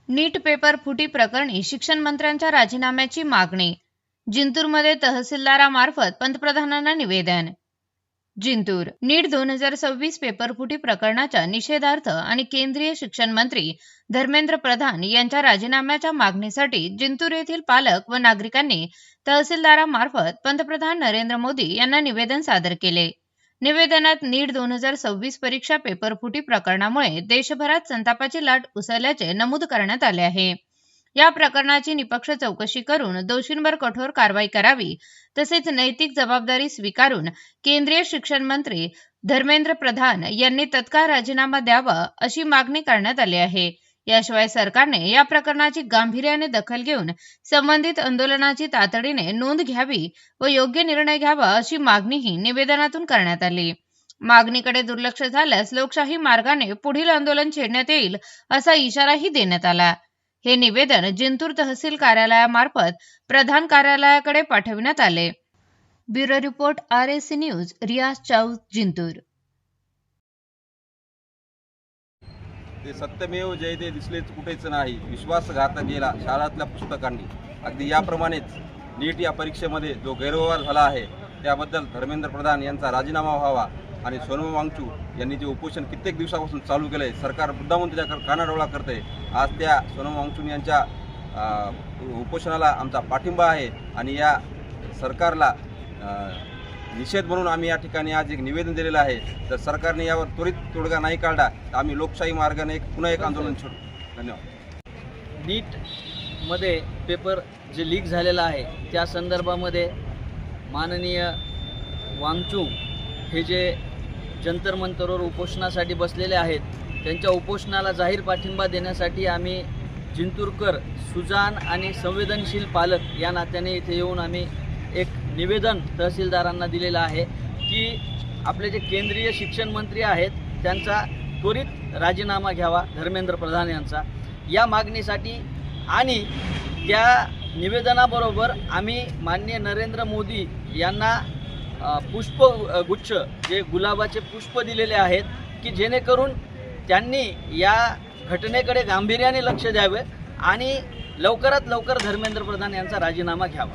नीट paper फुटी प्रकरणी शिक्षण मंत्र्यांच्या राजीनाम्याची मागणी. जिंतूरमध्ये तहसीलदारामार्फत पंतप्रधानांना निवेदन. जिंतूर नीट 2026 पेपरफुटी प्रकरणाच्या निषेधार्थ आणि केंद्रीय शिक्षण मंत्री धर्मेंद्र प्रधान यांच्या राजीनाम्याच्या मागणीसाठी जिंतूर येथील पालक व नागरिकांनी तहसीलदारामार्फत पंतप्रधान नरेंद्र मोदी यांना निवेदन सादर केले. निवेदनात नीट 2026 परीक्षा पेपरफुटी प्रकरणामुळे देशभरात संतापाची लाट उसळल्याचे नमूद करण्यात आले आहे. या प्रकरणाची निपक्ष चौकशी करून दोषींवर कठोर कारवाई करावी तसेच नैतिक जबाबदारी स्वीकारून केंद्रीय शिक्षण मंत्री धर्मेंद्र प्रधान यांनी तत्काळ राजीनामा द्यावा अशी मागणी करण्यात आली आहे. याशिवाय सरकारने या प्रकरणाची गांभीर्याने दखल घेऊन संबंधित आंदोलनाची तातडीने नोंद घ्यावी व योग्य निर्णय घ्यावा अशी मागणीही निवेदनातून करण्यात आली. मागणीकडे दुर्लक्ष झाल्यास लोकशाही मार्गाने पुढील आंदोलन छेडण्यात येईल असा इशाराही देण्यात आला. हे निवेदन जिंतूर तहसील कार्यालयामार्फत प्रधान कार्यालयाकडे पाठविण्यात आले. Bureau report RSC news. रियाज चाऊस, जिंतूर. ते सत्यमेव जयते दिसलेच कुठेच नाही, विश्वासघात केला शाळातल्या पुस्तकांनी. अगदी याप्रमाणेच नीट या परीक्षेमध्ये जो गैरव्यवहार झाला आहे त्याबद्दल धर्मेंद्र प्रधान यांचा राजीनामा व्हावा आणि सोनम वांगचू यांनी जे उपोषण कित्येक दिवसापासून चालू केलं आहे, सरकार मुद्दामून त्याच्या कानाडोळा करते. आज त्या सोनम वांगचू यांच्या उपोषणाला आमचा पाठिंबा आहे आणि या सरकारला निषेध म्हणून आम्ही या ठिकाणी आज एक निवेदन दिलेलं आहे. तर सरकारने यावर त्वरित तोडगा नाही काढला तर आम्ही लोकशाही मार्गाने पुन्हा एक आंदोलन छेडू. धन्यवाद. नीटमध्ये पेपर जे लीक झालेला आहे त्या संदर्भामध्ये माननीय वांगचू हे जे जंतर मंतरवर उपोषणासाठी बसलेले आहेत त्यांच्या उपोषणाला जाहीर पाठिंबा देण्यासाठी आम्ही जिंतूरकर सुजाण आणि संवेदनशील पालक या नात्याने इथे येऊन आम्ही एक निवेदन तहसीलदारांना दिलेलं आहे की आपले जे केंद्रीय शिक्षण मंत्री आहेत त्यांचा त्वरित राजीनामा घ्यावा धर्मेंद्र प्रधान यांचा. या मागणीसाठी आणि त्या निवेदनाबरोबर आम्ही माननीय नरेंद्र मोदी यांना पुष्पगुच्छ जे गुलाबाचे पुष्प दिलेले आहेत की जेणेकरून त्यांनी या घटनेकडे गांभीर्याने लक्ष द्यावे आणि लवकरात लवकर धर्मेंद्र प्रधान यांचा राजीनामा घ्यावा.